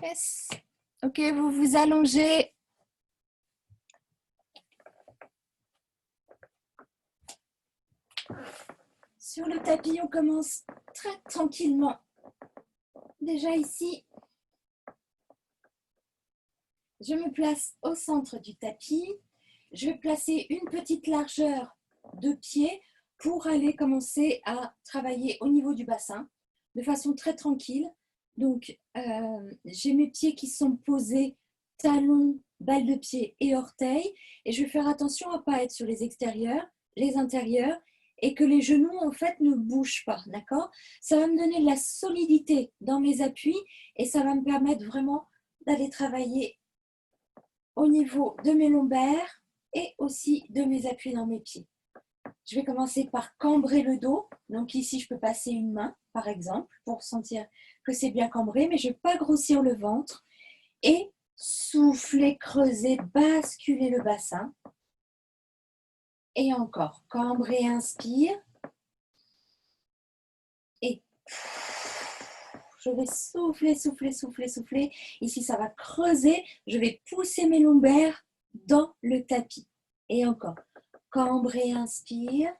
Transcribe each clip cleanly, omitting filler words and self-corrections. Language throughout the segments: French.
Yes. Ok, vous vous allongez. Sur le tapis, on commence très tranquillement. Déjà ici, je me place au centre du tapis. Je vais placer une petite largeur de pied pour aller commencer à travailler au niveau du bassin de façon très tranquille. Donc, j'ai mes pieds qui sont posés, talons, balles de pied et orteils. Et je vais faire attention à ne pas être sur les extérieurs, les intérieurs, et que les genoux, en fait, ne bougent pas, d'accord? Ça va me donner de la solidité dans mes appuis et ça va me permettre vraiment d'aller travailler au niveau de mes lombaires et aussi de mes appuis dans mes pieds. Je vais commencer par cambrer le dos. Donc ici, je peux passer une main, par exemple, pour sentir que c'est bien cambré, mais je ne vais pas grossir le ventre. Et souffler, creuser, basculer le bassin. Et encore, cambrer, inspire. Et je vais souffler, souffler, souffler, souffler. Ici, ça va creuser. Je vais pousser mes lombaires dans le tapis. Et encore, cambrer, inspire.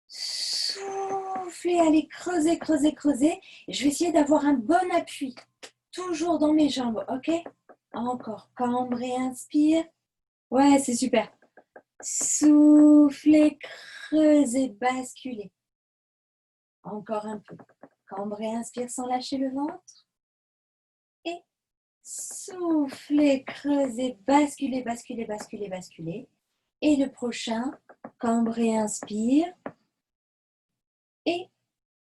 Souffler, allez, creuser, creuser, creuser. Je vais essayer d'avoir un bon appui. Toujours dans mes jambes, ok? Encore, cambrer, inspire. Ouais, c'est super. Souffler, creuser, basculer. Encore un peu. Cambrer, inspire sans lâcher le ventre. Et souffler, creuser, basculer, basculer, basculer, basculer. Et le prochain, cambrer, inspire. Et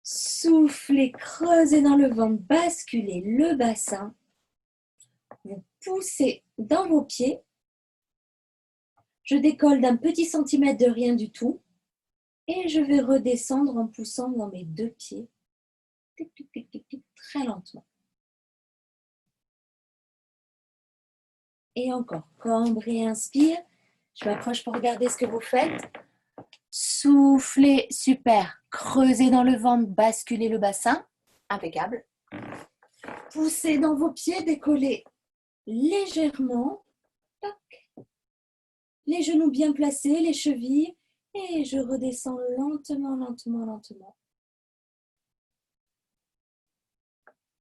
souffler, creuser dans le ventre, basculer le bassin. Vous poussez dans vos pieds. Je décolle d'un petit centimètre de rien du tout. Et je vais redescendre en poussant dans mes deux pieds. Tic, tic, tic, tic, tic, très lentement. Et encore, cambrez, inspire. Je m'approche pour regarder ce que vous faites. Soufflez, super. Creusez dans le ventre, basculez le bassin. Impeccable. Poussez dans vos pieds, décollez légèrement. Toc. Les genoux bien placés, les chevilles. Et je redescends lentement, lentement, lentement.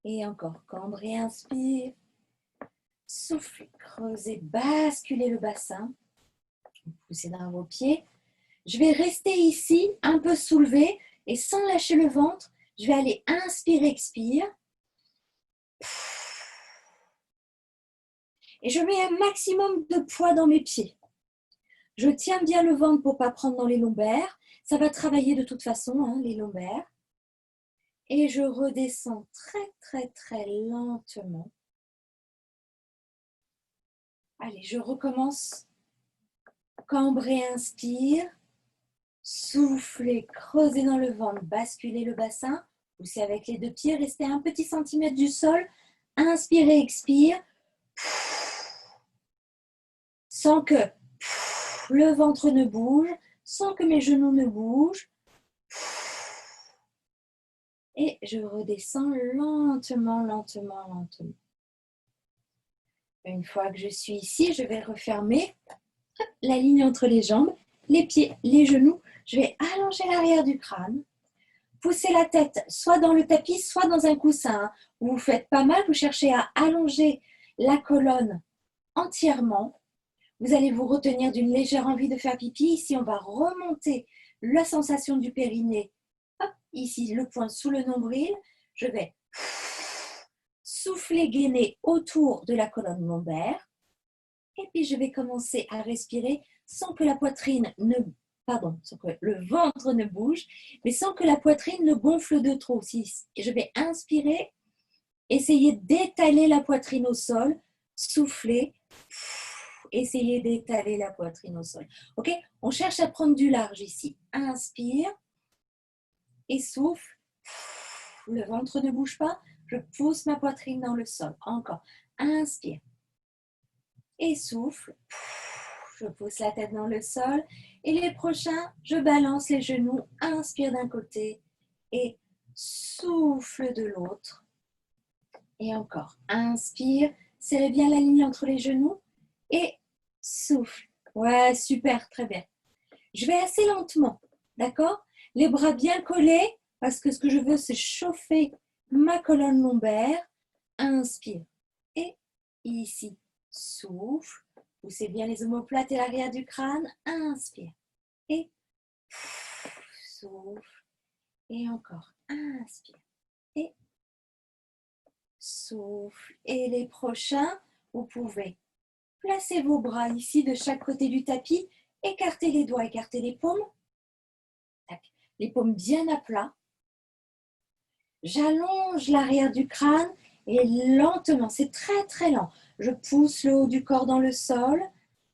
Et encore, cambrez, inspire. Soufflez, creusez, basculez le bassin. Poussez dans vos pieds. Je vais rester ici, un peu soulevé et sans lâcher le ventre. Je vais aller inspire, expire. Et je mets un maximum de poids dans mes pieds. Je tiens bien le ventre pour ne pas prendre dans les lombaires. Ça va travailler de toute façon, hein, les lombaires. Et je redescends très, très, très lentement. Allez, je recommence. Cambrer, inspire. Soufflez, creusez dans le ventre, basculez le bassin. Poussez avec les deux pieds, restez un petit centimètre du sol. Inspirez, expire. Sans que le ventre ne bouge, sans que mes genoux ne bougent. Et je redescends lentement, lentement, lentement. Une fois que je suis ici, je vais refermer la ligne entre les jambes, les pieds, les genoux. Je vais allonger l'arrière du crâne. Poussez la tête soit dans le tapis, soit dans un coussin. Vous faites pas mal, vous cherchez à allonger la colonne entièrement. Vous allez vous retenir d'une légère envie de faire pipi. Ici, on va remonter la sensation du périnée. Hop, ici, le poing sous le nombril. Je vais souffler, gainer autour de la colonne lombaire. Et puis, je vais commencer à respirer sans que la poitrine ne... Pardon, sans que le ventre ne bouge, mais sans que la poitrine ne gonfle de trop. Je vais inspirer, essayer d'étaler la poitrine au sol, souffler, essayer d'étaler la poitrine au sol. Ok? On cherche à prendre du large ici. Inspire et souffle. Le ventre ne bouge pas. Je pousse ma poitrine dans le sol. Encore. Inspire et souffle. Je pousse la tête dans le sol. Et les prochains, je balance les genoux. Inspire d'un côté et souffle de l'autre. Et encore. Inspire. Serrez bien la ligne entre les genoux. Et souffle. Ouais, super, très bien. Je vais assez lentement, d'accord? Les bras bien collés, parce que ce que je veux, c'est chauffer ma colonne lombaire. Inspire. Et ici, souffle. Poussez bien les omoplates et l'arrière du crâne. Inspire. Et souffle. Et encore. Inspire. Et souffle. Et les prochains, vous pouvez placer vos bras ici de chaque côté du tapis. Écartez les doigts, écartez les paumes. Tac. Les paumes bien à plat. J'allonge l'arrière du crâne et lentement, c'est très très lent. Je pousse le haut du corps dans le sol.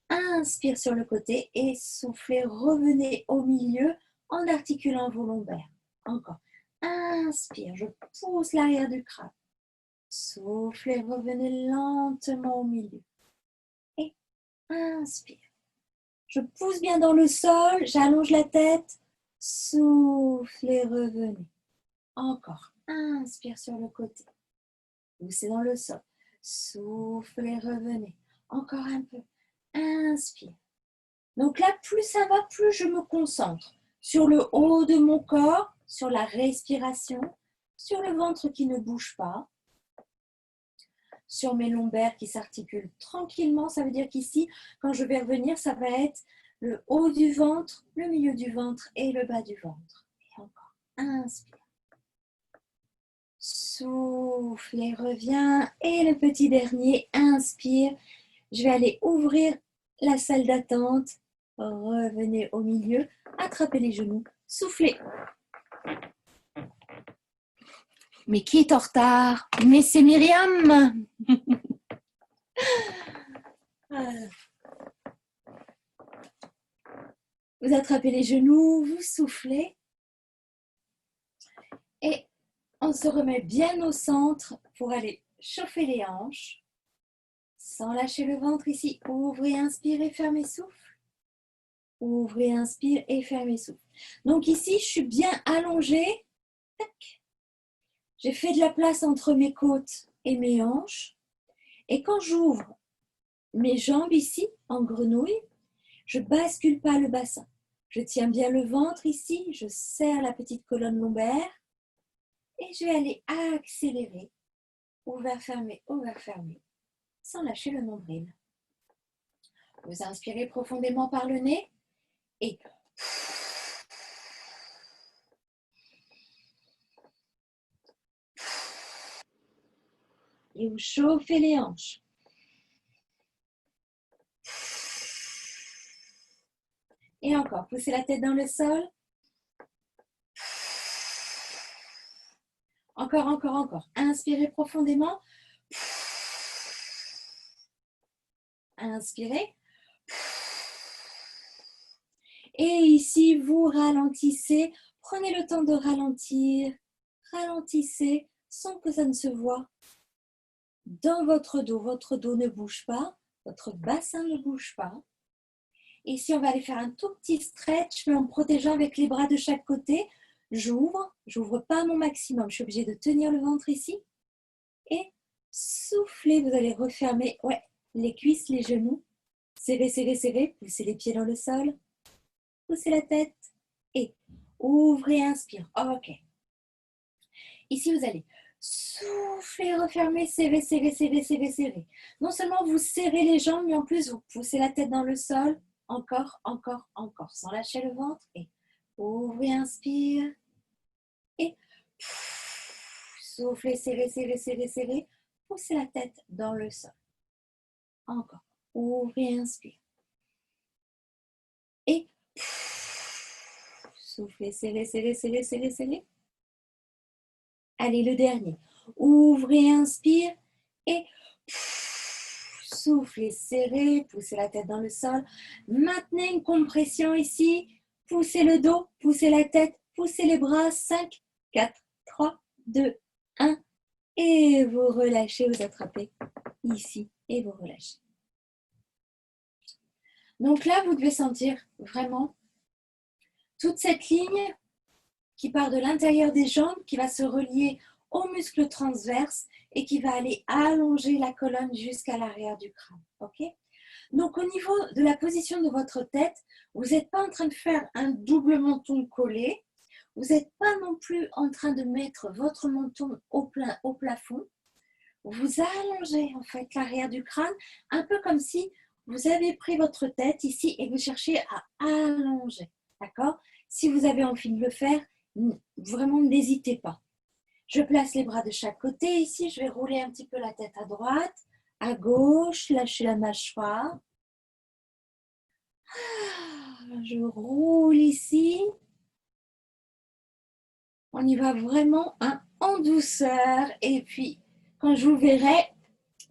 Inspire sur le côté et soufflez. Revenez au milieu en articulant vos lombaires. Encore. Inspire, je pousse l'arrière du crâne. Soufflez, revenez lentement au milieu. Et inspire. Je pousse bien dans le sol, j'allonge la tête. Soufflez, revenez. Encore. Inspire sur le côté. Poussez dans le sol. Soufflez, revenez. Encore un peu. Inspire. Donc là, plus ça va, plus je me concentre sur le haut de mon corps, sur la respiration, sur le ventre qui ne bouge pas, sur mes lombaires qui s'articulent tranquillement. Ça veut dire qu'ici, quand je vais revenir, ça va être le haut du ventre, le milieu du ventre et le bas du ventre. Et encore. Inspire. Souffle et reviens. Et le petit dernier, inspire. Je vais aller ouvrir la salle d'attente. Revenez au milieu. Attrapez les genoux. Soufflez. Mais qui est en retard? Mais c'est Myriam. Vous attrapez les genoux, vous soufflez. Et on se remet bien au centre pour aller chauffer les hanches. Sans lâcher le ventre ici. Ouvrez, inspirez, fermez, souffle. Ouvrez, inspire et fermez, souffle. Donc ici, je suis bien allongée. Tac. J'ai fait de la place entre mes côtes et mes hanches. Et quand j'ouvre mes jambes ici, en grenouille, je ne bascule pas le bassin. Je tiens bien le ventre ici, je serre la petite colonne lombaire et je vais aller accélérer. Ouvert, fermé, sans lâcher le nombril. Vous inspirez profondément par le nez et vous chauffez les hanches. Et encore, poussez la tête dans le sol. Encore, encore, encore. Inspirez profondément. Inspirez. Et ici, vous ralentissez. Prenez le temps de ralentir. Ralentissez sans que ça ne se voie. Dans votre dos ne bouge pas. Votre bassin ne bouge pas. Ici, on va aller faire un tout petit stretch, mais en me protégeant avec les bras de chaque côté. J'ouvre pas mon maximum. Je suis obligée de tenir le ventre ici. Et soufflez, vous allez refermer les cuisses, les genoux. Serrez, serrez, serrez. Poussez les pieds dans le sol. Poussez la tête. Et ouvrez, inspire. Ok. Ici, vous allez souffler, refermer, serrer, serrer, serrer, serrer, serrer. Non seulement vous serrez les jambes, mais en plus, vous poussez la tête dans le sol. Encore, encore, encore. Sans lâcher le ventre. Et ouvrez, inspire. Et soufflez, serrez, serrez, serrez, serrez. Poussez la tête dans le sol. Encore. Ouvrez, inspire. Et soufflez, serrez, serrez, serrez, serrez, serrez. Allez, le dernier. Ouvrez, inspire. Et soufflez, serrez, poussez la tête dans le sol. Maintenez une compression ici. Poussez le dos, poussez la tête, poussez les bras. 5, 4, 3, 2, 1. Et vous relâchez, vous attrapez ici et vous relâchez. Donc là, vous devez sentir vraiment toute cette ligne qui part de l'intérieur des jambes, qui va se relier au muscle transverse et qui va aller allonger la colonne jusqu'à l'arrière du crâne. Ok? Donc, au niveau de la position de votre tête, vous n'êtes pas en train de faire un double menton collé. Vous n'êtes pas non plus en train de mettre votre menton au plafond. Vous allongez en fait l'arrière du crâne, un peu comme si vous avez pris votre tête ici et vous cherchez à allonger. D'accord? Si vous avez envie de le faire, vraiment n'hésitez pas. Je place les bras de chaque côté. Ici, je vais rouler un petit peu la tête à droite, à gauche, lâcher la mâchoire. Je roule ici. On y va vraiment en douceur. Et puis, quand je vous verrai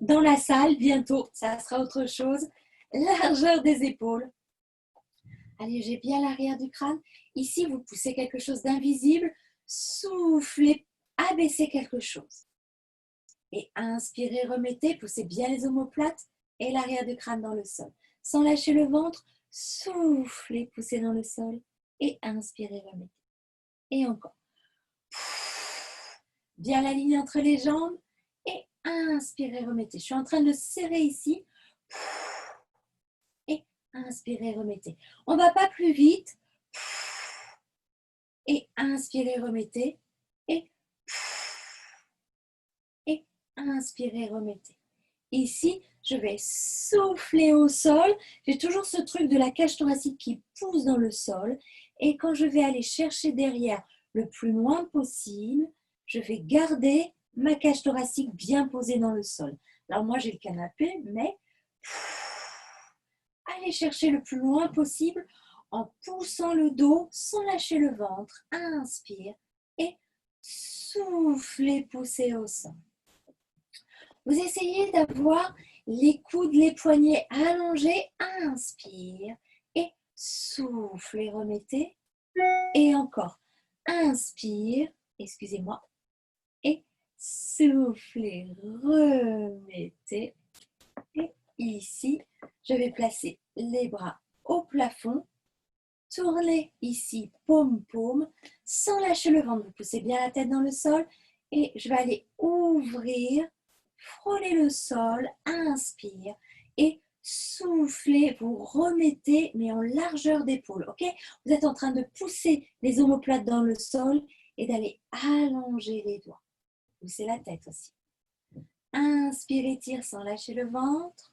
dans la salle, bientôt, ça sera autre chose. Largeur des épaules. Allégez bien l'arrière du crâne. Ici, vous poussez quelque chose d'invisible. Soufflez, abaissez quelque chose. Et inspirez, remettez, poussez bien les omoplates et l'arrière du crâne dans le sol. Sans lâcher le ventre, soufflez, poussez dans le sol et inspirez, remettez. Et encore. Bien la ligne entre les jambes et inspirez, remettez. Je suis en train de le serrer ici. Et inspirez, remettez. On ne va pas plus vite. Et inspirez, remettez. Et inspirez, remettez. Ici, je vais souffler au sol. J'ai toujours ce truc de la cage thoracique qui pousse dans le sol. Et quand je vais aller chercher derrière le plus loin possible, je vais garder ma cage thoracique bien posée dans le sol. Alors moi, j'ai le canapé, mais allez chercher le plus loin possible en poussant le dos sans lâcher le ventre. Inspire et soufflez, poussez au sol. Vous essayez d'avoir les coudes, les poignets allongés. Inspire et soufflez, remettez. Et encore. Inspire, excusez-moi. Et soufflez, remettez. Et ici, je vais placer les bras au plafond. Tournez ici, paume-paume, sans lâcher le ventre. Vous poussez bien la tête dans le sol. Et je vais aller ouvrir. Frôlez le sol, inspire et soufflez, vous remettez mais en largeur d'épaule, ok? Vous êtes en train de pousser les omoplates dans le sol et d'aller allonger les doigts. Poussez la tête aussi. Inspire, étire sans lâcher le ventre.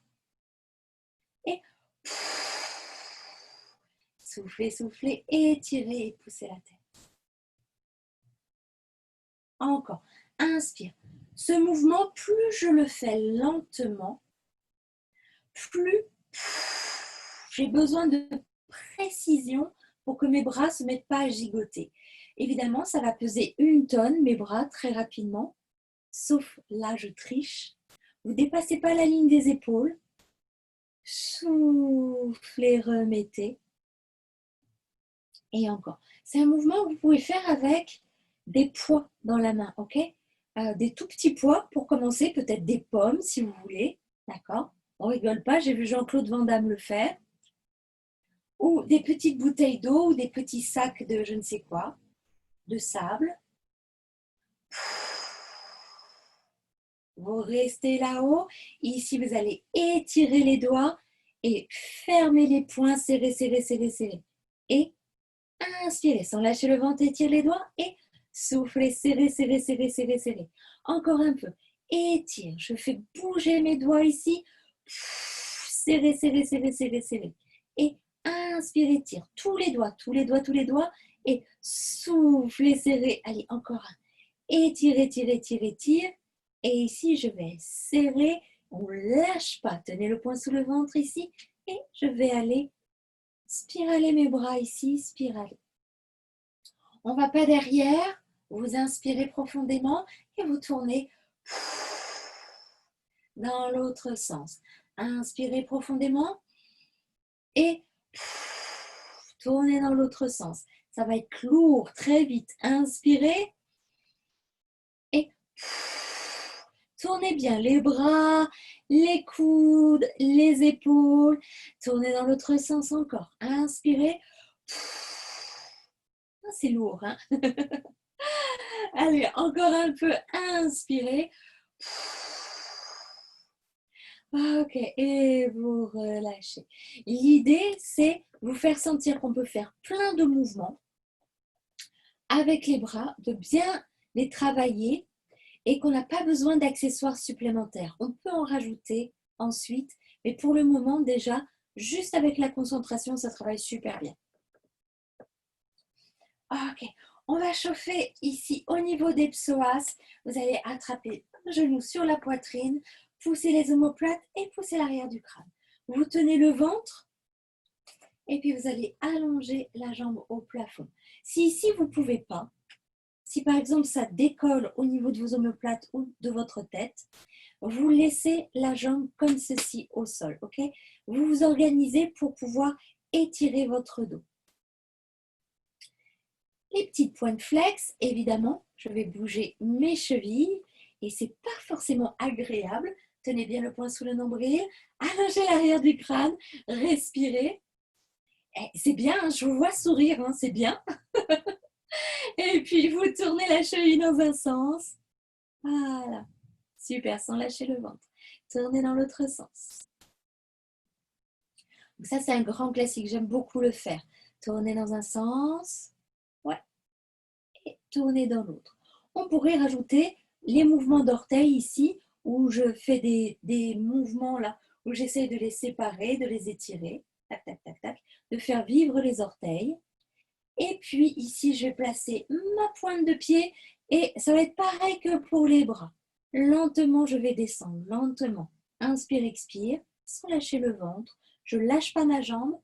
Et soufflez, soufflez, étirez et poussez la tête. Encore. Inspire. Ce mouvement, plus je le fais lentement, plus j'ai besoin de précision pour que mes bras ne se mettent pas à gigoter. Évidemment, ça va peser 1 tonne, mes bras, très rapidement. Sauf là, je triche. Vous ne dépassez pas la ligne des épaules. Soufflez, remettez. Et encore. C'est un mouvement que vous pouvez faire avec des poids dans la main, ok? Des tout petits poids pour commencer, peut-être des pommes si vous voulez, d'accord? On ne rigole pas, j'ai vu Jean-Claude Van Damme le faire. Ou des petites bouteilles d'eau ou des petits sacs de je ne sais quoi, de sable. Vous restez là-haut. Ici, vous allez étirer les doigts et fermer les poings, serrer, serrer, serrer, serrer. Et inspirez sans lâcher le ventre, étirez les doigts et soufflez, serrez, serrez, serrez, serrez, serrez. Encore un peu. Étire. Je fais bouger mes doigts ici. Serrez, serrez, serrez, serrez, serrez. Et inspirez, tire. Tous les doigts, tous les doigts, tous les doigts. Et soufflez, serrez. Allez, encore un. Étire, étire, étire, étire. Et ici, je vais serrer. On ne lâche pas. Tenez le poing sous le ventre ici. Et je vais aller spiraler mes bras ici. Spiraler. On ne va pas derrière. Vous inspirez profondément et vous tournez dans l'autre sens. Inspirez profondément et tournez dans l'autre sens. Ça va être lourd, très vite. Inspirez et tournez bien les bras, les coudes, les épaules. Tournez dans l'autre sens encore. Inspirez. C'est lourd, hein? Allez, encore un peu, inspirez. Ok, et vous relâchez. L'idée, c'est vous faire sentir qu'on peut faire plein de mouvements avec les bras, de bien les travailler et qu'on n'a pas besoin d'accessoires supplémentaires. On peut en rajouter ensuite, mais pour le moment, déjà, juste avec la concentration, ça travaille super bien. Ok, on va chauffer ici au niveau des psoas. Vous allez attraper un genou sur la poitrine, pousser les omoplates et pousser l'arrière du crâne. Vous tenez le ventre et puis vous allez allonger la jambe au plafond. Si ici vous ne pouvez pas, si par exemple ça décolle au niveau de vos omoplates ou de votre tête, vous laissez la jambe comme ceci au sol. Ok, vous vous organisez pour pouvoir étirer votre dos. Les petites pointes flex, évidemment, je vais bouger mes chevilles et c'est pas forcément agréable. Tenez bien le poing sous le nombril, allongez l'arrière du crâne, respirez. C'est bien, hein, je vous vois sourire, hein, c'est bien. Et puis vous tournez la cheville dans un sens. Voilà, super, sans lâcher le ventre. Tournez dans l'autre sens. Donc ça, c'est un grand classique, j'aime beaucoup le faire. Tournez dans un sens. Ouais. Et tourner dans l'autre. On pourrait rajouter les mouvements d'orteils ici, où je fais des mouvements là, où j'essaie de les séparer, de les étirer, tac, tac, tac, tac, de faire vivre les orteils. Et puis ici, je vais placer ma pointe de pied et ça va être pareil que pour les bras. Lentement, je vais descendre, lentement. Inspire, expire, sans lâcher le ventre. Je ne lâche pas ma jambe.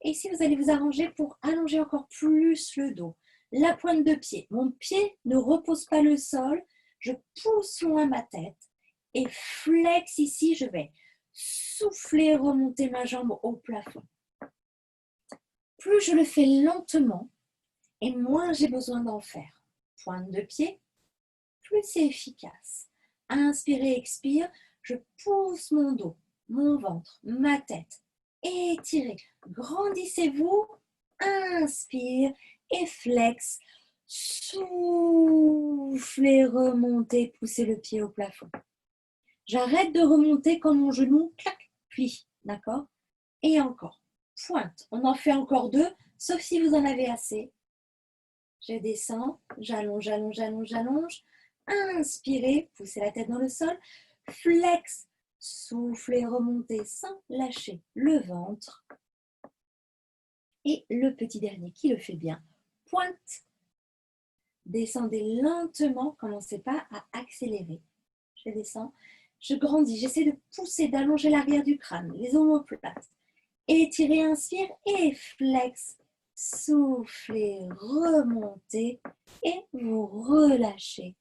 Et ici, vous allez vous arranger pour allonger encore plus le dos. La pointe de pied. Mon pied ne repose pas le sol. Je pousse loin ma tête. Et flex ici, je vais souffler, remonter ma jambe au plafond. Plus je le fais lentement, et moins j'ai besoin d'en faire. Pointe de pied, plus c'est efficace. Inspirez, expire, je pousse mon dos, mon ventre, ma tête. Étirez, grandissez-vous, inspire et flex. Soufflez, remontez, poussez le pied au plafond. J'arrête de remonter quand mon genou, clac, plie, d'accord? Et encore, pointe. On en fait encore 2, sauf si vous en avez assez. Je descends, j'allonge, j'allonge, j'allonge, j'allonge. Inspirez, poussez la tête dans le sol. Flex, soufflez, remontez sans lâcher le ventre. Et le petit dernier qui le fait bien, pointe. Descendez lentement, commencez pas à accélérer. Je descends, je grandis, j'essaie de pousser, d'allonger l'arrière du crâne, les omoplates. Étirez, inspire et flex. Soufflez, remontez et vous relâchez.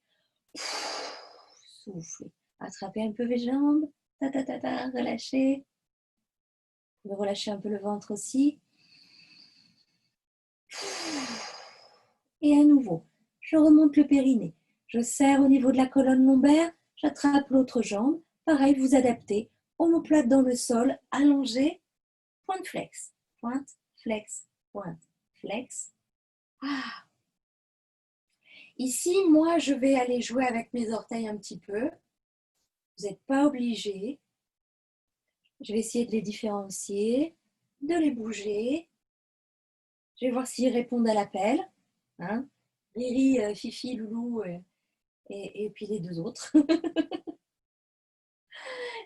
Soufflez. Attrapez un peu les jambes. Ta, ta, ta, ta, relâchez. Vous relâchez un peu le ventre aussi. Et à nouveau, je remonte le périnée. Je serre au niveau de la colonne lombaire. J'attrape l'autre jambe. Pareil, vous adaptez. Omoplate dans le sol, allongé. Pointe flex. Pointe, flex, pointe, flex. Ah. Ici, moi, je vais aller jouer avec mes orteils un petit peu. Vous n'êtes pas obligé. Je vais essayer de les différencier, de les bouger. Je vais voir s'ils répondent à l'appel. Hein? Riri, Fifi, Loulou et puis les 2 autres.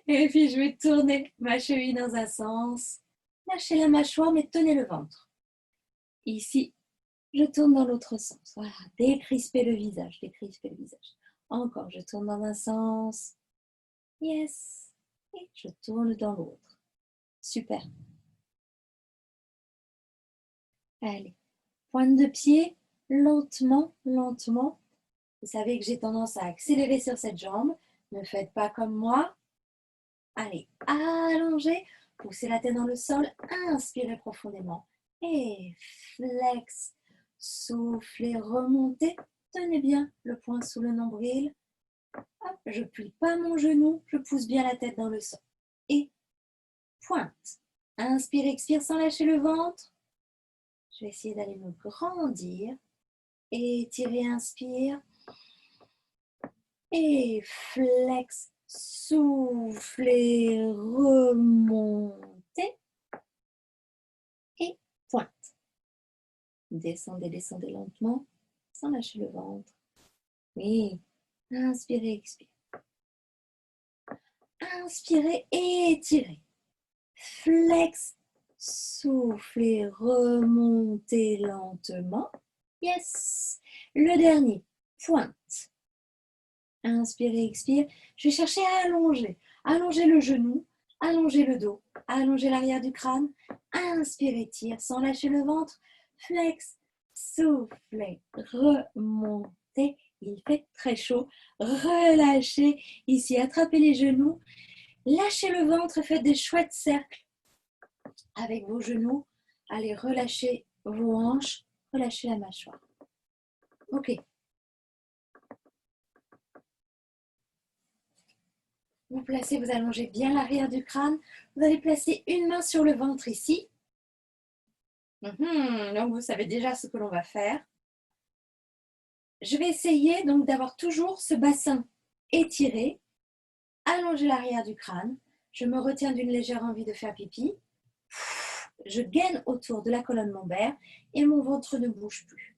Et puis, je vais tourner ma cheville dans un sens. Lâchez la mâchoire, mais tenez le ventre. Ici, je tourne dans l'autre sens. Voilà, décrispez le visage, décrispez le visage. Encore, je tourne dans un sens. Yes. Et je tourne dans l'autre. Super. Allez, pointe de pied, lentement, lentement. Vous savez que j'ai tendance à accélérer sur cette jambe. Ne faites pas comme moi. Allez, allongez. Poussez la tête dans le sol. Inspirez profondément. Et flex. Soufflez, remontez. Tenez bien le poing sous le nombril. Hop, je ne plie pas mon genou. Je pousse bien la tête dans le sol. Et pointe. Inspire, expire sans lâcher le ventre. Je vais essayer d'aller me grandir. Étirez, inspire. Et flex, soufflez, remontez. Et pointe. Descendez, descendez lentement, sans lâcher le ventre. Oui, inspirez, expirez. Inspirez, étirez. Flex, soufflez, remontez lentement. Yes. Le dernier, pointe. Inspirez, expire. Je vais chercher à allonger. Allonger le genou, allonger le dos, allonger l'arrière du crâne. Inspirez, tire sans lâcher le ventre. Flex, soufflez, remontez. Il fait très chaud. Relâchez. Ici, attrapez les genoux. Lâchez le ventre, faites des chouettes cercles avec vos genoux. Allez, relâchez vos hanches, relâchez la mâchoire. Ok. Vous placez, vous allongez bien l'arrière du crâne. Vous allez placer une main sur le ventre ici. Donc, vous savez déjà ce que l'on va faire. Je vais essayer donc d'avoir toujours ce bassin étiré. Allonger l'arrière du crâne. Je me retiens d'une légère envie de faire pipi. Je gaine autour de la colonne lombaire et mon ventre ne bouge plus.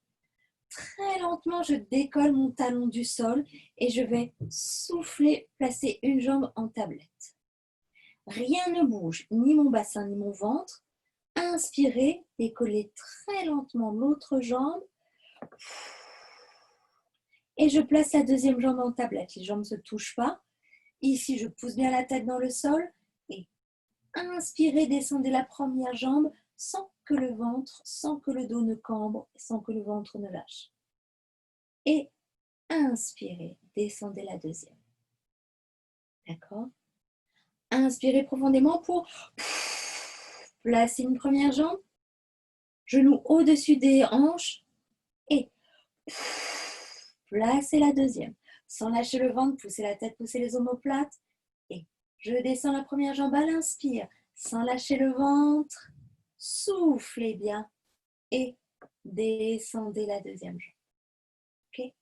Très lentement, je décolle mon talon du sol et je vais souffler, placer une jambe en tablette. Rien ne bouge, ni mon bassin, ni mon ventre. Inspirez, décollez très lentement l'autre jambe. Et je place la deuxième jambe en tablette. Les jambes ne se touchent pas. Ici, je pousse bien la tête dans le sol. Et inspirez, descendez la première jambe sans que le ventre, sans que le dos ne cambre, sans que le ventre ne lâche. Et inspirez, descendez la deuxième. D'accord? Inspirez profondément pour placer une première jambe, genou au-dessus des hanches et placez la deuxième. Sans lâcher le ventre, poussez la tête, poussez les omoplates et je descends la première jambe à l'inspire. Sans lâcher le ventre, soufflez bien et descendez la deuxième jambe. Okay?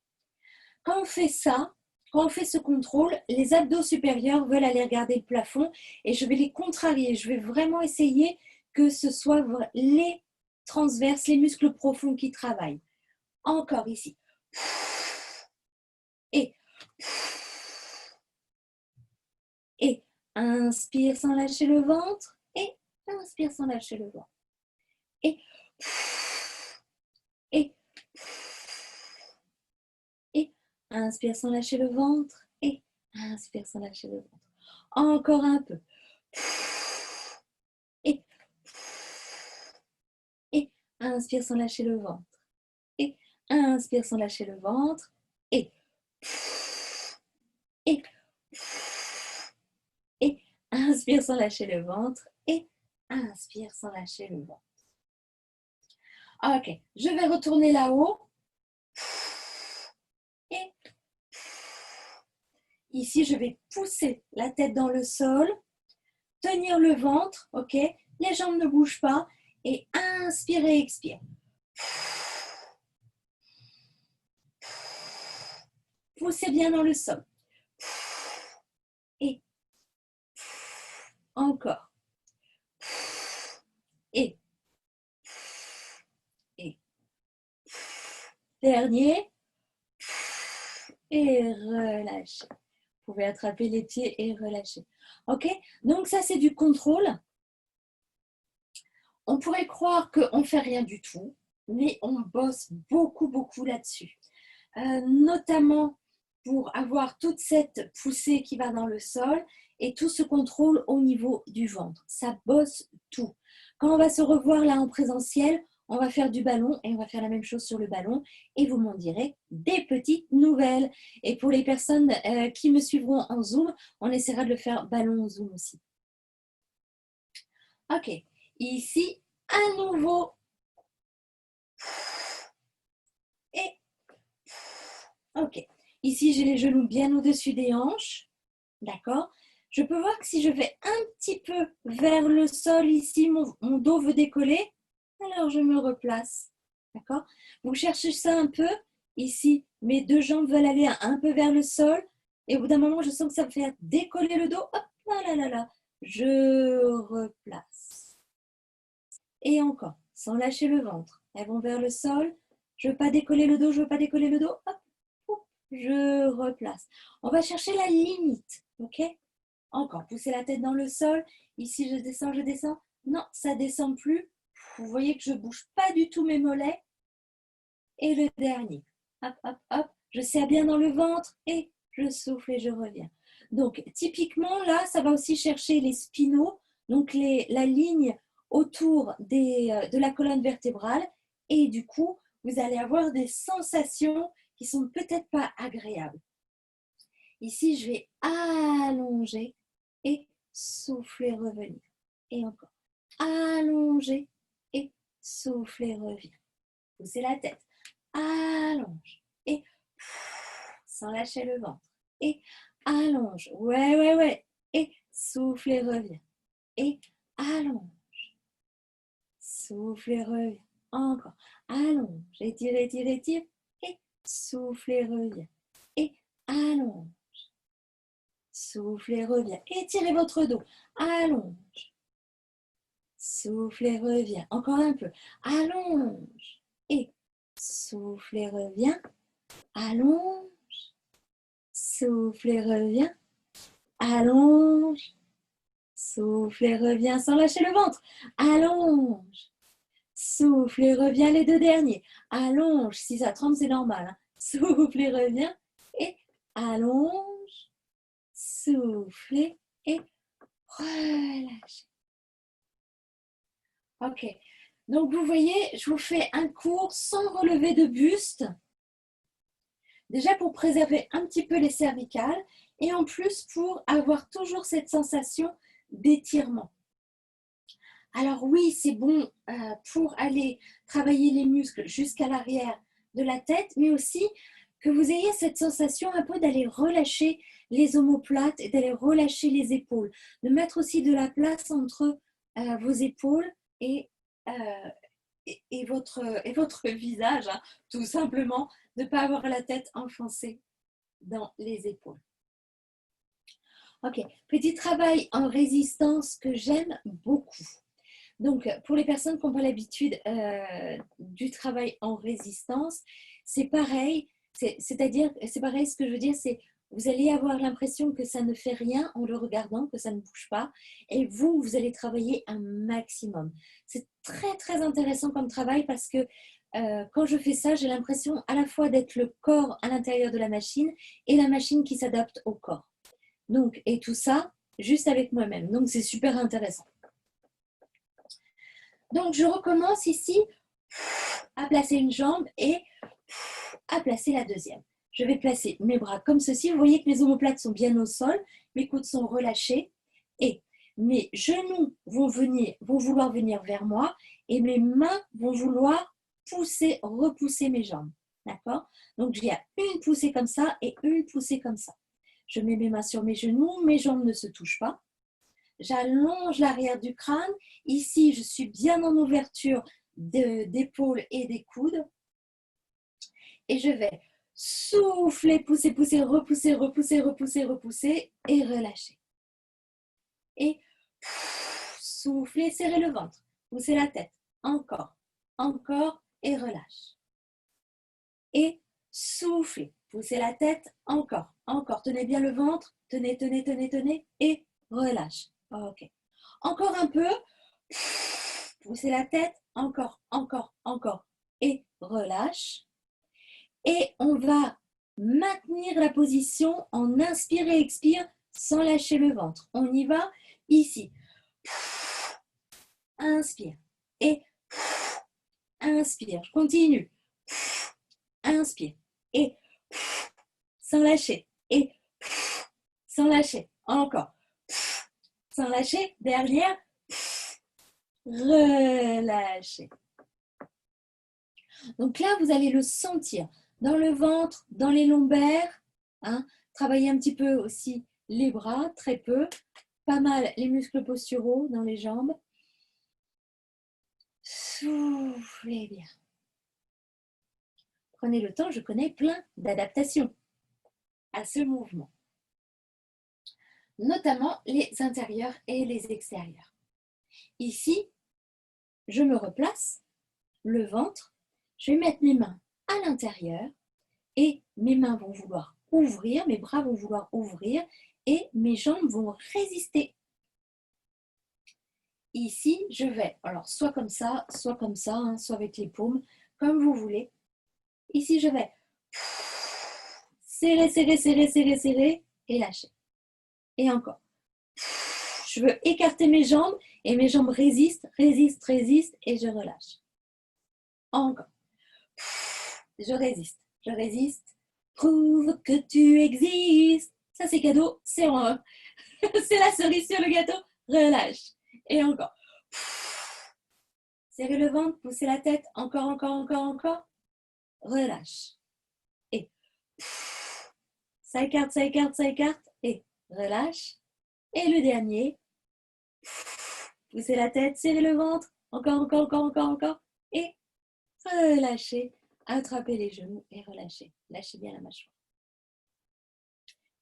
Quand on fait ça, quand on fait ce contrôle, les abdos supérieurs veulent aller regarder le plafond et je vais les contrarier. Je vais vraiment essayer que ce soit les transverses, les muscles profonds qui travaillent. Encore ici. Et inspire sans lâcher le ventre. Et inspire sans lâcher le ventre. Et inspire sans lâcher le ventre. Et inspire sans lâcher le ventre. Encore un peu. Et inspire sans lâcher le ventre. Et inspire sans lâcher le ventre. Et inspire sans lâcher le ventre. Et inspire sans lâcher le ventre. Ok, je vais retourner là-haut. Et ici, je vais pousser la tête dans le sol, tenir le ventre, ok? Les jambes ne bougent pas. Et inspirez, expire. Poussez bien dans le sol. Et encore. Et dernier. Et relâchez. Vous pouvez attraper les pieds et relâcher. Ok? Donc ça, c'est du contrôle. On pourrait croire qu'on ne fait rien du tout, mais on bosse beaucoup, beaucoup là-dessus. Notamment pour avoir toute cette poussée qui va dans le sol et tout ce contrôle au niveau du ventre. Ça bosse tout. Quand on va se revoir là en présentiel, on va faire du ballon et on va faire la même chose sur le ballon et vous m'en direz des petites nouvelles. Et pour les personnes qui me suivront en Zoom, on essaiera de le faire ballon en Zoom aussi. Ok, ici, à nouveau. Et ok, ici j'ai les genoux bien au-dessus des hanches. D'accord? Je peux voir que si je vais un petit peu vers le sol ici, mon dos veut décoller. Alors, je me replace. D'accord? Vous cherchez ça un peu. Ici, mes deux jambes veulent aller un peu vers le sol. Et au bout d'un moment, je sens que ça me fait décoller le dos. Hop, là, là, là. Je replace. Et encore, sans lâcher le ventre. Elles vont vers le sol. Je ne veux pas décoller le dos, je ne veux pas décoller le dos. Hop, hop, je replace. On va chercher la limite, ok? Encore, pousser la tête dans le sol. Ici, je descends, je descends. Non, ça ne descend plus. Vous voyez que je ne bouge pas du tout mes mollets. Et le dernier. Hop, hop, hop. Je serre bien dans le ventre et je souffle et je reviens. Donc, typiquement, là, ça va aussi chercher les spinaux, donc la ligne autour de la colonne vertébrale. Et du coup, vous allez avoir des sensations qui ne sont peut-être pas agréables. Ici, je vais allonger et souffler, revenir. Et encore. Allonger et souffler, revenir. Poussez la tête. Allonge. Et sans lâcher le ventre. Et allonge. Ouais, ouais, ouais. Et souffle et reviens. Et allonge. Souffle et reviens. Encore. Allonge. Étire, étire, étire. Et souffle et reviens. Et allonge. Souffle et reviens. Étirez votre dos. Allonge. Souffle et reviens. Encore un peu. Allonge. Et souffle et reviens. Allonge. Souffle et reviens. Allonge. Souffle et reviens sans lâcher le ventre. Allonge. Souffle et reviens les deux derniers. Allonge. Si ça tremble, c'est normal. Hein. Souffle et reviens. Et allonge. Souffle et relâche. Ok. Donc, vous voyez, je vous fais un cours sans relevé de buste. Déjà pour préserver un petit peu les cervicales et en plus pour avoir toujours cette sensation d'étirement. Alors oui, c'est bon pour aller travailler les muscles jusqu'à l'arrière de la tête, mais aussi que vous ayez cette sensation un peu d'aller relâcher les omoplates et d'aller relâcher les épaules. De mettre aussi de la place entre vos épaules et votre visage, hein, tout simplement, de ne pas avoir la tête enfoncée dans les épaules. Ok, petit travail en résistance que j'aime beaucoup. Donc, pour les personnes qui n'ont pas l'habitude du travail en résistance, c'est pareil. C'est-à-dire, c'est pareil, ce que je veux dire, c'est vous allez avoir l'impression que ça ne fait rien en le regardant, que ça ne bouge pas. Et vous allez travailler un maximum. C'est très, très intéressant comme travail parce que quand je fais ça, j'ai l'impression à la fois d'être le corps à l'intérieur de la machine et la machine qui s'adapte au corps. Donc, et tout ça, juste avec moi-même. Donc, c'est super intéressant. Donc, je recommence ici à placer une jambe et à placer la deuxième. Je vais placer mes bras comme ceci. Vous voyez que mes omoplates sont bien au sol, mes coudes sont relâchés et mes genoux vont vouloir venir vers moi et mes mains vont vouloir repousser mes jambes. D'accord? Donc, j'ai une poussée comme ça et une poussée comme ça. Je mets mes mains sur mes genoux, mes jambes ne se touchent pas. J'allonge l'arrière du crâne. Ici, je suis bien en ouverture d'épaules et des coudes. Et je vais souffler, pousser, pousser, repousser, repousser, repousser, repousser et relâcher. Et souffler, serrer le ventre, pousser la tête. Encore, encore et relâche. Et souffler, pousser la tête, encore, encore. Tenez bien le ventre, tenez, tenez, tenez, tenez et relâche. Ok. Encore un peu. Poussez la tête. Encore, encore, encore. Et relâche. Et on va maintenir la position en inspire et expire sans lâcher le ventre. On y va ici. Inspire. Et inspire. Je continue. Inspire. Et sans lâcher. Et sans lâcher. Encore. Sans lâcher. Derrière. Relâchez. Donc là, vous allez le sentir dans le ventre, dans les lombaires. Hein. Travaillez un petit peu aussi les bras, très peu. Pas mal les muscles posturaux dans les jambes. Soufflez bien. Prenez le temps, je connais plein d'adaptations à ce mouvement. notamment les intérieurs et les extérieurs. Ici, je me replace, le ventre, je vais mettre mes mains à l'intérieur et mes mains vont vouloir ouvrir, mes bras vont vouloir ouvrir et mes jambes vont résister. Ici, je vais, alors soit comme ça, hein, soit avec les paumes, comme vous voulez. Ici, je vais serrer, serrer, serrer, serrer, serrer et lâcher. Et encore. Je veux écarter mes jambes et mes jambes résistent, résistent, résistent et je relâche. Encore. Je résiste, je résiste. Prouve que tu existes. Ça, c'est cadeau, c'est la cerise sur le gâteau. Relâche. Et encore. Serrez le ventre, poussez la tête. Encore, encore, encore, encore. Relâche. Et ça écarte, ça écarte, ça écarte. Et relâche. Et le dernier. Poussez la tête, serrez le ventre. Encore, encore, encore, encore, encore. Et relâchez. Attrapez les genoux et relâchez. Lâchez bien la mâchoire.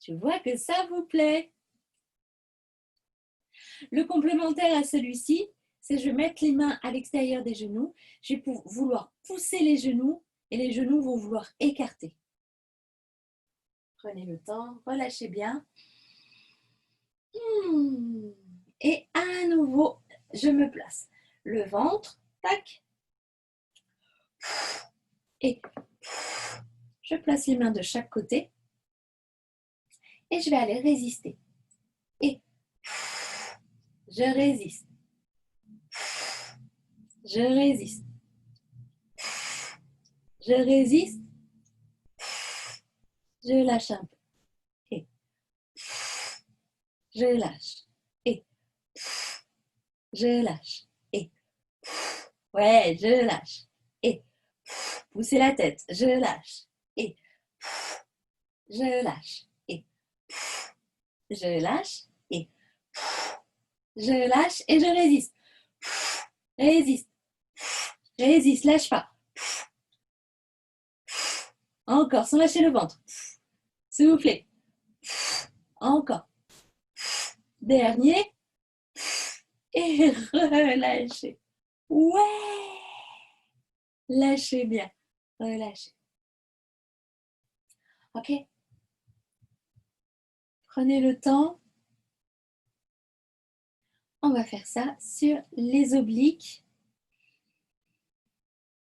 Je vois que ça vous plaît. Le complémentaire à celui-ci, c'est je vais mettre les mains à l'extérieur des genoux. Je vais vouloir pousser les genoux et les genoux vont vouloir écarter. Prenez le temps, relâchez bien. Et à nouveau, je me place. Le ventre, tac. Et je place les mains de chaque côté. Et je vais aller résister. Et je résiste. Je résiste. Je résiste. Je lâche un peu. Et je lâche. Et je lâche. Et ouais, je lâche. Et poussez la tête. Je lâche. Et je lâche. Et je lâche. Et je lâche. Et je résiste. Résiste. Résiste. Lâche pas. Encore, sans lâcher le ventre. Soufflez. Encore. Dernier. Et relâchez. Ouais. Lâchez bien. Relâchez. Ok. Prenez le temps. On va faire ça sur les obliques.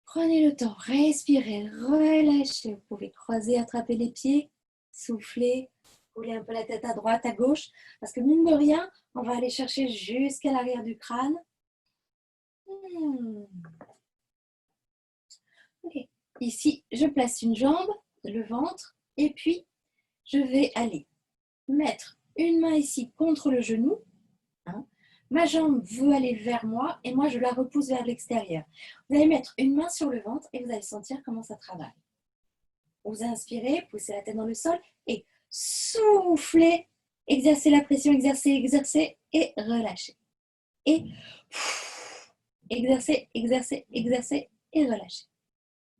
Prenez le temps, respirez, relâchez. Vous pouvez croiser, attraper les pieds, souffler, rouler un peu la tête à droite, à gauche. Parce que mine de rien, on va aller chercher jusqu'à l'arrière du crâne. Okay. Ici, je place une jambe, le ventre, et puis je vais aller mettre une main ici contre le genou. Ma jambe veut aller vers moi et moi je la repousse vers l'extérieur. Vous allez mettre une main sur le ventre et vous allez sentir comment ça travaille. Vous inspirez, poussez la tête dans le sol et soufflez, exercez la pression, exercez, exercez et relâchez. Et exercez, exercez, exercez et relâchez.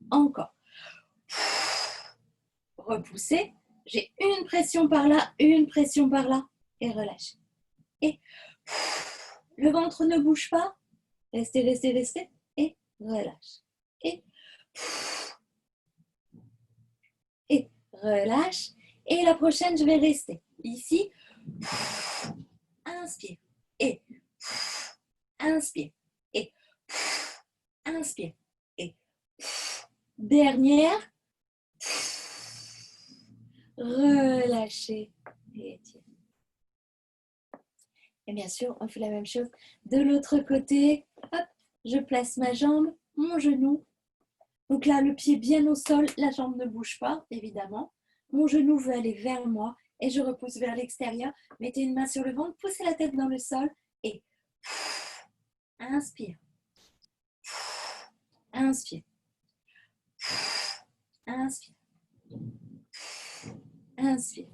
Encore. Repoussez. J'ai une pression par là, une pression par là et relâchez. Et le ventre ne bouge pas. Restez, restez, restez et relâche. Et relâche. Et la prochaine, je vais rester ici. Inspire. Et inspire. Et inspire. Et dernière. Relâchez. Et étirez. Et bien sûr, on fait la même chose de l'autre côté. Hop, je place ma jambe, mon genou. Donc là, le pied bien au sol, la jambe ne bouge pas, évidemment. Mon genou veut aller vers moi et je repousse vers l'extérieur. Mettez une main sur le ventre, poussez la tête dans le sol et inspire. Inspire. Inspire. Inspire.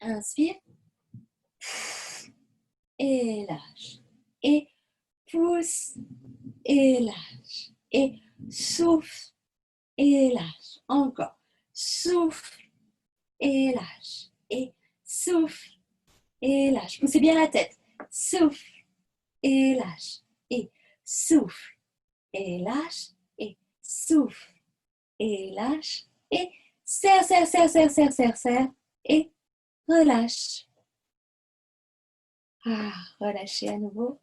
Inspire. Et lâche. Et pousse. Et lâche. Et souffle. Et lâche. Encore. Souffle. Et lâche. Et souffle et lâche. Poussez bien la tête. Souffle et lâche. Et souffle et lâche. Et souffle et lâche. Et serre, serre, serre, serre, serre, serre, serre. Et relâche. Ah, relâchez à nouveau.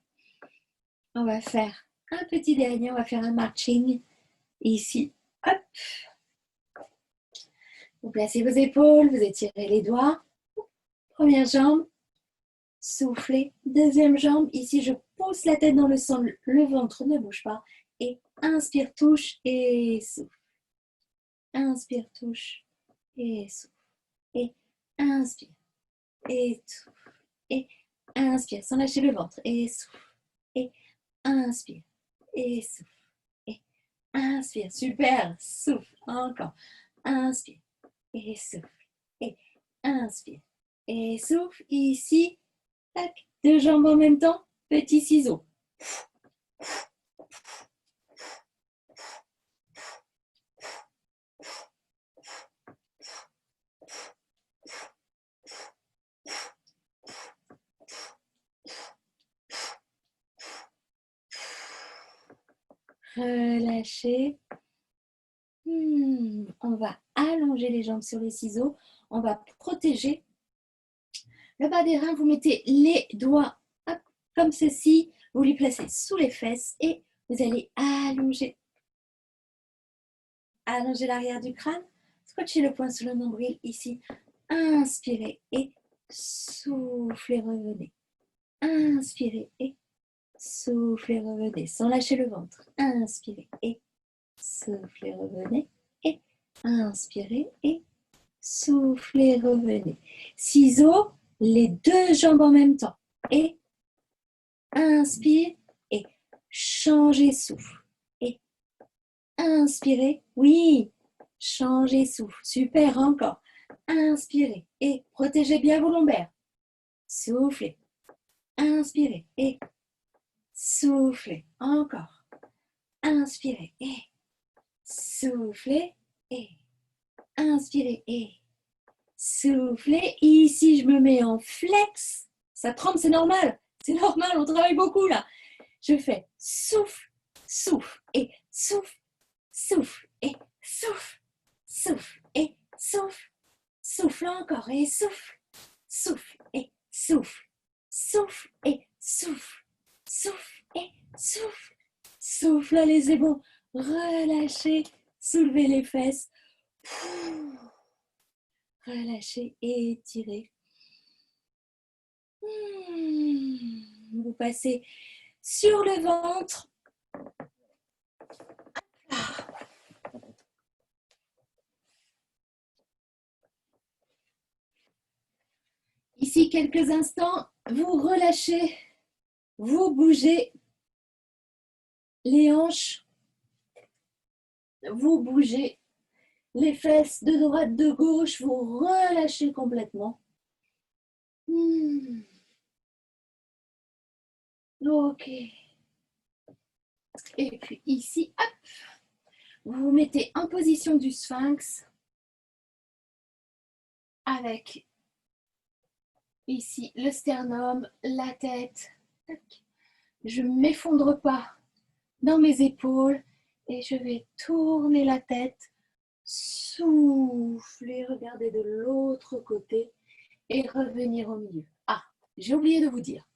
On va faire un petit dernier. On va faire un marching. Ici, hop. Vous placez vos épaules, vous étirez les doigts. Première jambe, soufflez. Deuxième jambe, ici je pousse la tête dans le sol, le ventre ne bouge pas. Et inspire, touche et souffle. Inspire, touche et souffle. Et inspire et souffle. Et inspire sans lâcher le ventre et souffle. Et inspire et souffle. Et inspire, super, souffle. Encore. Inspire et souffle. Et inspire et souffle. Ici, tac, deux jambes en même temps, petit ciseau. Relâchez. On va allonger les jambes sur les ciseaux. On va protéger le bas des reins. Vous mettez les doigts hop, comme ceci. Vous les placez sous les fesses et vous allez allonger l'arrière du crâne. Scotchez le poing sur le nombril ici. Inspirez et soufflez, revenez. Inspirez et soufflez, revenez. Sans lâcher le ventre. Inspirez et soufflez, revenez. Et inspirez et soufflez, revenez. Ciseaux, les deux jambes en même temps. Et inspire et changez souffle. Et inspirez, oui, changez souffle. Super, encore. Inspirez et protégez bien vos lombaires. Soufflez. Inspirez et soufflez. Encore. Inspirez et soufflez et inspirez et soufflez. Ici, je me mets en flex. Ça tremble, c'est normal. C'est normal, on travaille beaucoup là. Je fais souffle, souffle et souffle, souffle et souffle, souffle et souffle, souffle encore et souffle, souffle et souffle, souffle et souffle, souffle et souffle, souffle. Allez, c'est bon. Relâchez, soulevez les fesses. Relâchez et étirez. Vous passez sur le ventre. Ici, quelques instants, vous relâchez, vous bougez les hanches, vous bougez les fesses de droite, de gauche, vous relâchez complètement. Ok. Et puis ici, hop, vous vous mettez en position du sphinx avec ici le sternum, la tête. Je ne m'effondre pas dans mes épaules et je vais tourner la tête, souffler, regarder de l'autre côté et revenir au milieu. Ah, j'ai oublié de vous dire,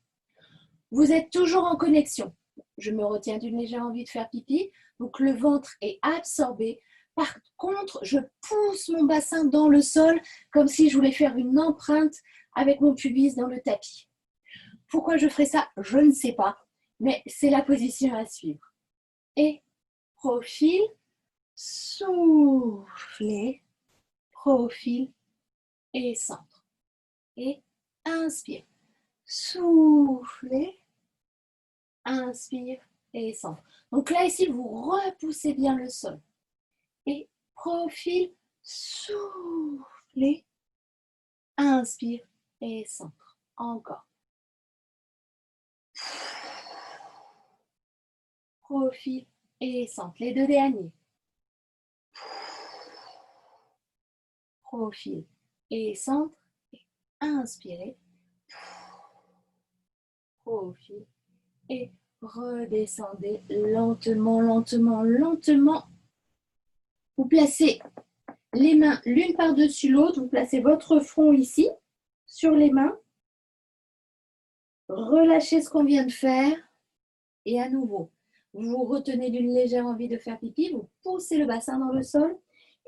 vous êtes toujours en connexion. Je me retiens d'une légère envie de faire pipi, donc le ventre est absorbé. Par contre, je pousse mon bassin dans le sol comme si je voulais faire une empreinte avec mon pubis dans le tapis. Pourquoi je ferai ça? Je ne sais pas, mais c'est la position à suivre. Et profil, soufflez, profil et centre. Et inspire, soufflez, inspire et centre. Donc là, ici, vous repoussez bien le sol. Et profil, soufflez, inspire et centre. Encore. Profil et centre. Les deux derniers. Profil et centre. Inspirez. Profilez. Et redescendez lentement, lentement, lentement. Vous placez les mains l'une par-dessus l'autre. Vous placez votre front ici, sur les mains. Relâchez ce qu'on vient de faire. Et à nouveau, vous vous retenez d'une légère envie de faire pipi. Vous poussez le bassin dans le sol.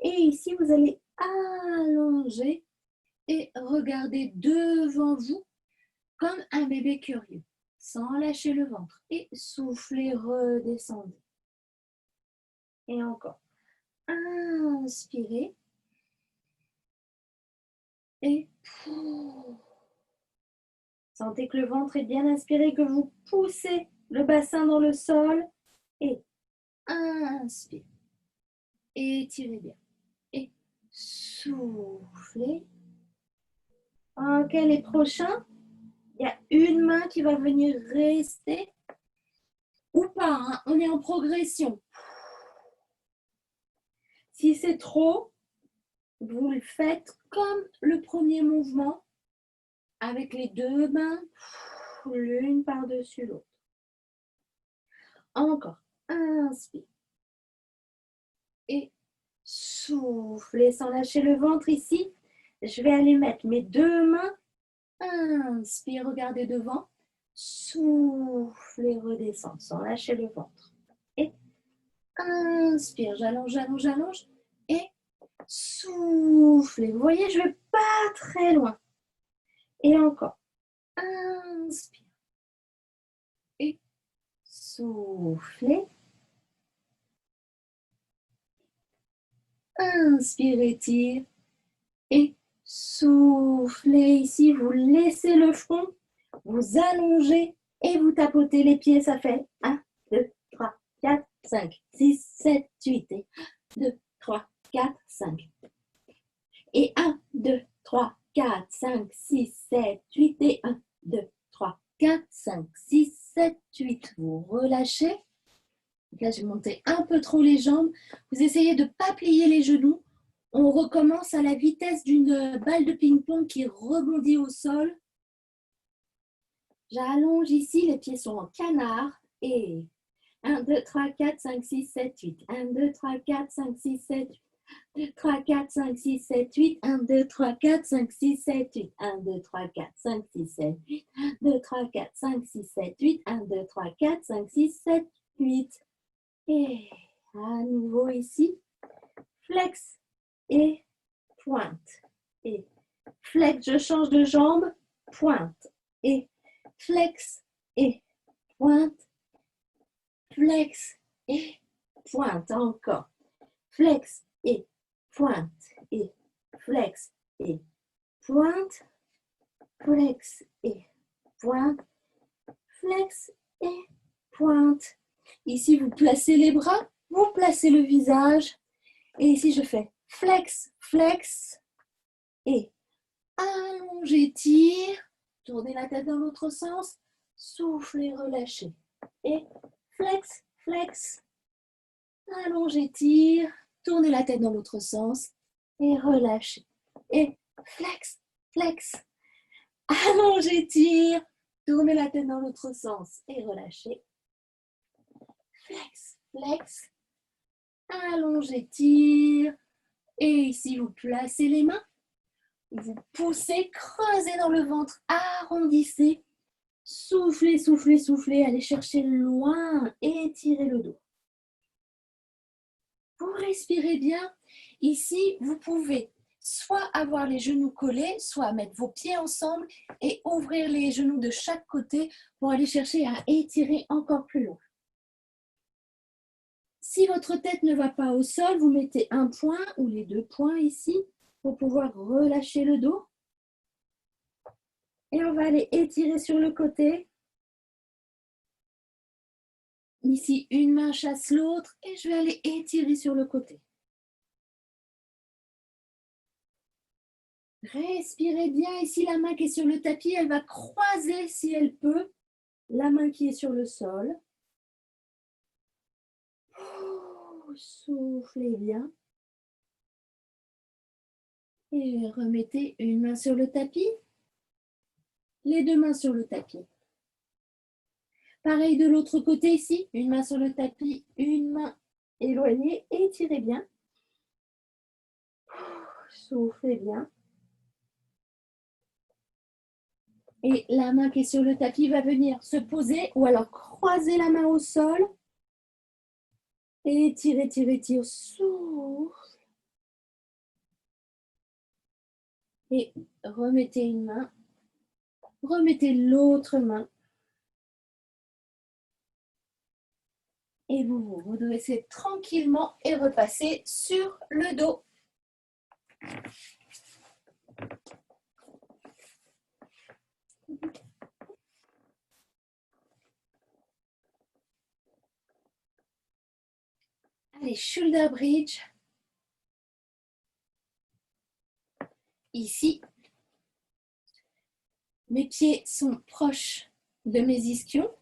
Et ici, vous allez allonger et regarder devant vous comme un bébé curieux, sans lâcher le ventre. Et soufflez, redescendez. Et encore. Inspirez. Et sentez que le ventre est bien inspiré, que vous poussez le bassin dans le sol. Et inspirez. Étirez bien. Et soufflez. Ok, les prochains, il y a une main qui va venir rester ou pas, hein, on est en progression. Si c'est trop, vous le faites comme le premier mouvement avec les deux mains, l'une par-dessus l'autre. Encore, inspire. Et soufflez sans lâcher le ventre ici. Je vais aller mettre mes deux mains. Inspire, regardez devant. Soufflez, redescendre sans lâcher le ventre. Et inspire, j'allonge, j'allonge, j'allonge. Et soufflez. Vous voyez, je ne vais pas très loin. Et encore. Inspire. Et soufflez. Inspire, étire. Et soufflez. Ici, vous laissez le front. Vous allongez et vous tapotez les pieds. Ça fait 1, 2, 3, 4, 5, 6, 7, 8. Et 1, 2, 3, 4, 5. Et 1, 2, 3, 4, 5, 6, 7, 8. Et 1, 2, 3, 4, 5, 6, 7, 8. Vous relâchez. Donc là, j'ai monté un peu trop les jambes. Vous essayez de ne pas plier les genoux. On recommence à la vitesse d'une balle de ping-pong qui rebondit au sol. J'allonge ici, les pieds sont en canard. Et 1, 2, 3, 4, 5, 6, 7, 8. 1, 2, 3, 4, 5, 6, 7, 8. 2, 3, 4, 5, 6, 7, 8. 1, 2, 3, 4, 5, 6, 7, 8. 1, 2, 3, 4, 5, 6, 7, 8. 1, 2, 3, 4, 5, 6, 7, 8. 1, 2, 3, 4, 5, 6, 7, 8. Et à nouveau ici, flex et pointe. Et flex, je change de jambe, pointe. Et flex et pointe. Flex et pointe. Encore. Flex et pointe. Et flex et pointe. Flex et pointe. Flex et pointe. Ici, vous placez les bras, vous placez le visage. Et ici, je fais flex, flex. Et allongez, tire. Tournez la tête dans l'autre sens. Soufflez, relâchez. Et flex, flex. Allongez, tire. Tournez la tête dans l'autre sens. Et relâchez. Et flex, flex. Allongez, tire. Tournez la tête dans l'autre sens. Et relâchez. Flex, flex. Allongez, tire. Et ici, vous placez les mains. Vous poussez, creusez dans le ventre, arrondissez. Soufflez, soufflez, soufflez. Allez chercher loin. Étirez le dos. Vous respirez bien. Ici, vous pouvez soit avoir les genoux collés, soit mettre vos pieds ensemble et ouvrir les genoux de chaque côté pour aller chercher à étirer encore plus loin. Si votre tête ne va pas au sol, vous mettez un point ou les deux points ici pour pouvoir relâcher le dos. Et on va aller étirer sur le côté. Ici, une main chasse l'autre et je vais aller étirer sur le côté. Respirez bien. Ici, la main qui est sur le tapis, elle va croiser, si elle peut, la main qui est sur le sol. Soufflez bien. Et remettez une main sur le tapis. Les deux mains sur le tapis. Pareil de l'autre côté ici, une main sur le tapis, une main éloignée, étirez bien. Soufflez bien. Et la main qui est sur le tapis va venir se poser ou alors croiser la main au sol. Et étirez, étirez, étirez, souffle. Et remettez une main. Remettez l'autre main. Et vous vous redressez tranquillement et repassez sur le dos. Allez, shoulder bridge. Ici, mes pieds sont proches de mes ischions.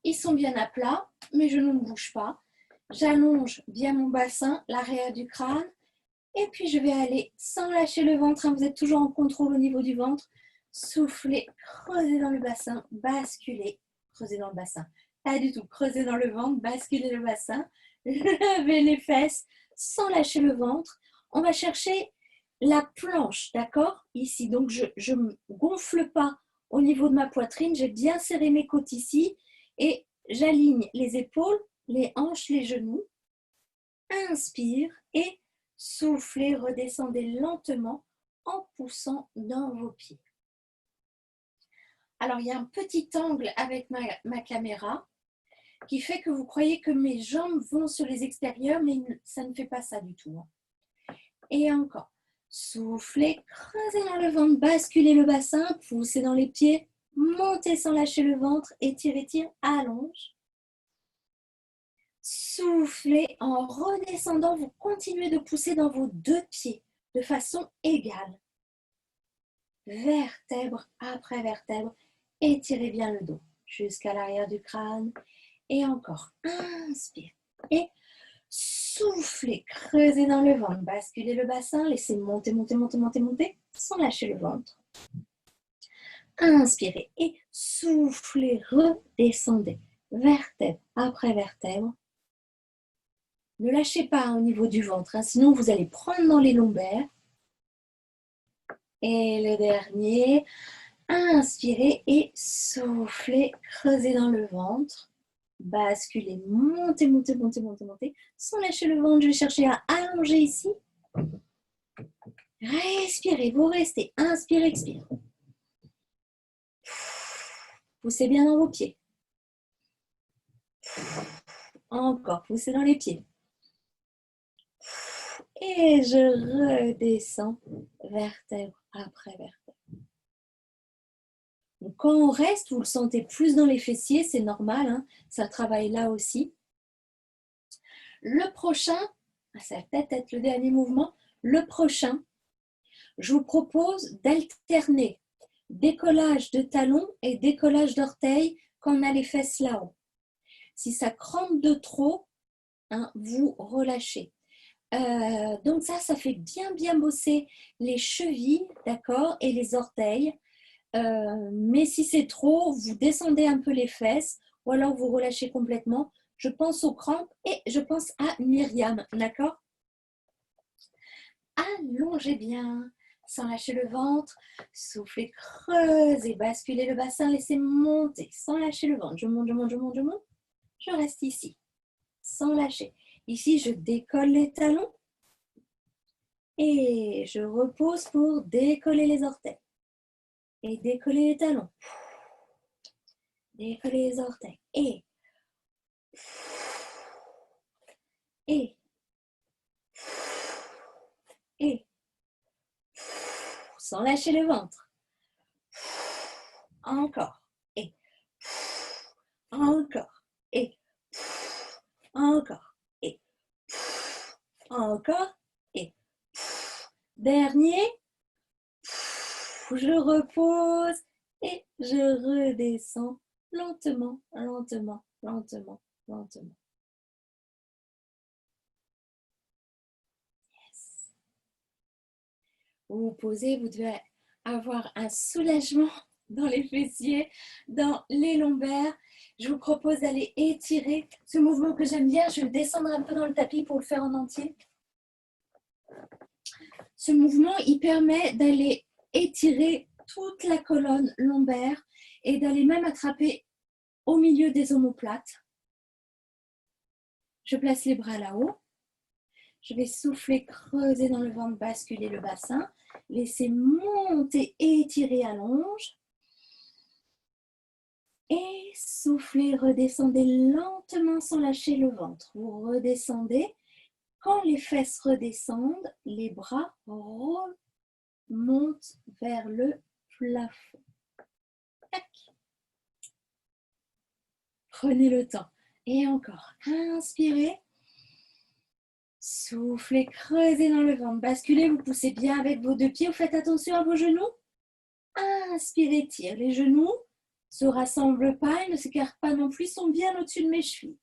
Ils sont bien à plat, mes genoux ne bougent pas. J'allonge bien mon bassin, l'arrière du crâne. Et puis, je vais aller sans lâcher le ventre. Vous êtes toujours en contrôle au niveau du ventre. Soufflez, creusez dans le bassin, basculez, creusez dans le bassin. Pas du tout, creusez dans le ventre, basculez le bassin. Levez les fesses sans lâcher le ventre. On va chercher la planche, d'accord? Ici, donc je ne gonfle pas au niveau de ma poitrine. J'ai bien serré mes côtes ici et j'aligne les épaules, les hanches, les genoux. Inspire et soufflez, redescendez lentement en poussant dans vos pieds. Alors, il y a un petit angle avec ma caméra qui fait que vous croyez que mes jambes vont sur les extérieurs, mais ça ne fait pas ça du tout. Et encore. Soufflez, creusez dans le ventre, basculez le bassin, poussez dans les pieds, montez sans lâcher le ventre, étire, étire, allonge. Soufflez en redescendant, vous continuez de pousser dans vos deux pieds de façon égale. Vertèbre après vertèbre, étirez bien le dos jusqu'à l'arrière du crâne. Et encore, inspire et soufflez, creusez dans le ventre, basculez le bassin, laissez monter, monter, monter, monter, monter, sans lâcher le ventre. Inspirez et soufflez, redescendez, vertèbre après vertèbre. Ne lâchez pas au niveau du ventre, sinon vous allez prendre dans les lombaires. Et le dernier, inspirez et soufflez, creusez dans le ventre. Basculez, montez, montez, montez, montez, montez. Sans lâcher le ventre, je vais chercher à allonger ici. Respirez, vous restez. Inspire, expire. Poussez bien dans vos pieds. Encore, poussez dans les pieds. Et je redescends vertèbre après vertèbre. Donc, quand on reste, vous le sentez plus dans les fessiers, c'est normal, hein, ça travaille là aussi. Le prochain, ça va peut-être être le dernier mouvement, le prochain, je vous propose d'alterner décollage de talons et décollage d'orteils quand on a les fesses là-haut. Si ça crampe de trop, hein, vous relâchez. Donc ça fait bien bosser les chevilles, d'accord, et les orteils. Mais si c'est trop, vous descendez un peu les fesses ou alors vous relâchez complètement. Je pense aux crampes et je pense à Myriam, d'accord? Allongez bien, sans lâcher le ventre, soufflez, creusez, basculez le bassin, laissez monter, sans lâcher le ventre. Je monte, je monte, je monte, je monte. Je reste ici, sans lâcher. Ici, je décolle les talons et je repose pour décoller les orteils. Et décoller les talons. Décoller les orteils. Et sans lâcher le ventre. Encore. Et encore. Et encore. Et encore. Et dernier. Je repose et je redescends lentement, lentement, lentement, lentement. Yes. Vous vous posez, vous devez avoir un soulagement dans les fessiers, dans les lombaires. Je vous propose d'aller étirer ce mouvement que j'aime bien. Je vais descendre un peu dans le tapis pour le faire en entier. Ce mouvement, il permet d'aller étirer toute la colonne lombaire et d'aller même attraper au milieu des omoplates. Je place les bras là-haut. Je vais souffler, creuser dans le ventre, basculer le bassin. Laissez monter, étirer, allonge. Et soufflez, redescendez lentement sans lâcher le ventre. Vous redescendez. Quand les fesses redescendent, les bras remontent vers le plafond. Tac. Prenez le temps. Et encore. Inspirez. Soufflez, creusez dans le ventre. Basculez, vous poussez bien avec vos deux pieds. Vous faites attention à vos genoux. Inspirez, tire. Les genoux ne se rassemblent pas, ils ne s'écartent pas non plus, ils sont bien au-dessus de mes chevilles.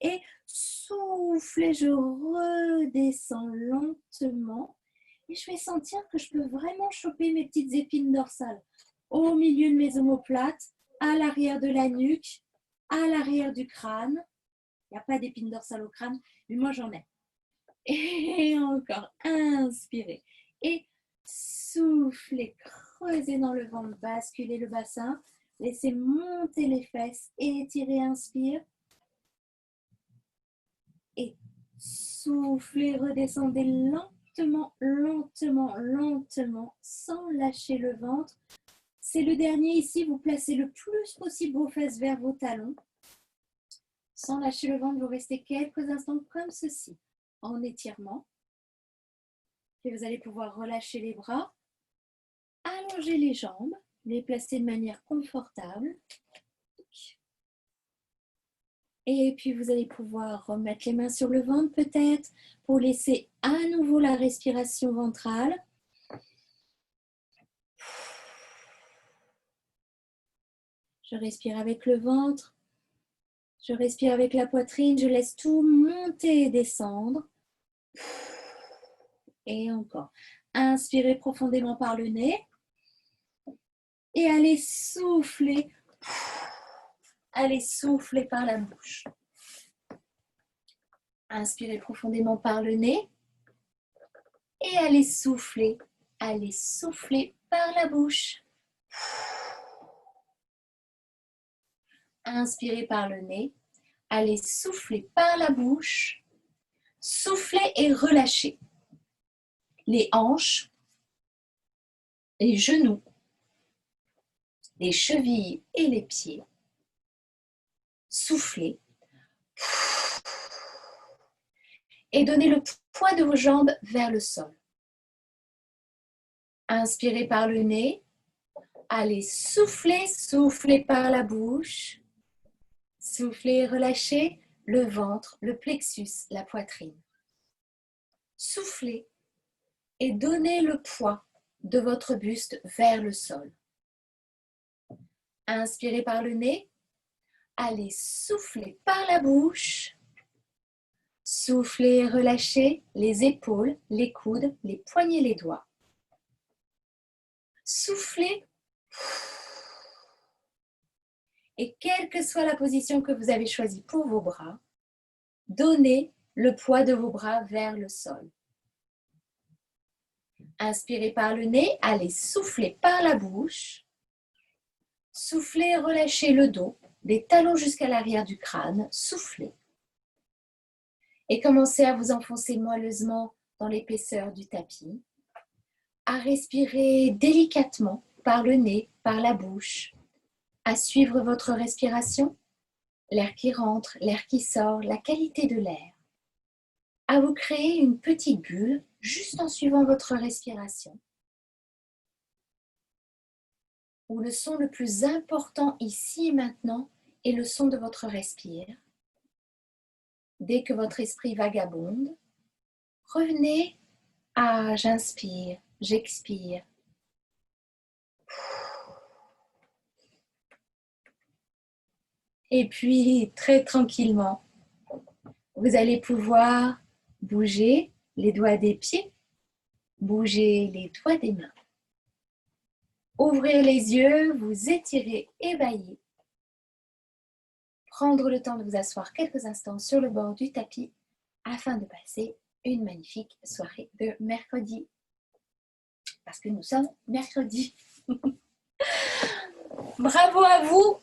Et soufflez, je redescends lentement. Et je vais sentir que je peux vraiment choper mes petites épines dorsales au milieu de mes omoplates, à l'arrière de la nuque, à l'arrière du crâne. Il n'y a pas d'épines dorsales au crâne, mais moi j'en ai. Et encore, inspirez. Et soufflez, creusez dans le ventre, basculez le bassin. Laissez monter les fesses, étirez, inspire. Et soufflez, redescendez lentement, lentement, lentement, sans lâcher le ventre. C'est le dernier ici, vous placez le plus possible vos fesses vers vos talons. Sans lâcher le ventre, vous restez quelques instants comme ceci, en étirement. Et vous allez pouvoir relâcher les bras, allonger les jambes, les placer de manière confortable. Et puis vous allez pouvoir remettre les mains sur le ventre peut-être pour laisser à nouveau la respiration ventrale. Je respire avec le ventre, je respire avec la poitrine, je laisse tout monter et descendre. Et encore. Inspirez profondément par le nez et allez souffler. Allez souffler par la bouche. Inspirez profondément par le nez et allez souffler par la bouche. Inspirez par le nez, allez souffler par la bouche. Soufflez et relâchez les hanches, les genoux, les chevilles et les pieds. Soufflez et donnez le poids de vos jambes vers le sol. Inspirez par le nez, allez souffler par la bouche. Soufflez et relâchez le ventre, le plexus, la poitrine. Soufflez et donnez le poids de votre buste vers le sol. Inspirez par le nez, allez souffler par la bouche. Soufflez et relâchez les épaules, les coudes, les poignets, les doigts. Soufflez. Et quelle que soit la position que vous avez choisie pour vos bras, donnez le poids de vos bras vers le sol. Inspirez par le nez, allez souffler par la bouche. Soufflez et relâchez le dos, des talons jusqu'à l'arrière du crâne. Soufflez. Et commencez à vous enfoncer moelleusement dans l'épaisseur du tapis. À respirer délicatement par le nez, par la bouche. À suivre votre respiration, l'air qui rentre, l'air qui sort, la qualité de l'air. À vous créer une petite bulle juste en suivant votre respiration. Où le son le plus important ici et maintenant est le son de votre respire. Dès que votre esprit vagabonde, revenez à j'inspire, j'expire. Et puis, très tranquillement, vous allez pouvoir bouger les doigts des pieds, bouger les doigts des mains. ouvrir les yeux, vous étirer, ébahier. Prendre le temps de vous asseoir quelques instants sur le bord du tapis afin de passer une magnifique soirée de mercredi. Parce que nous sommes mercredi. Bravo à vous!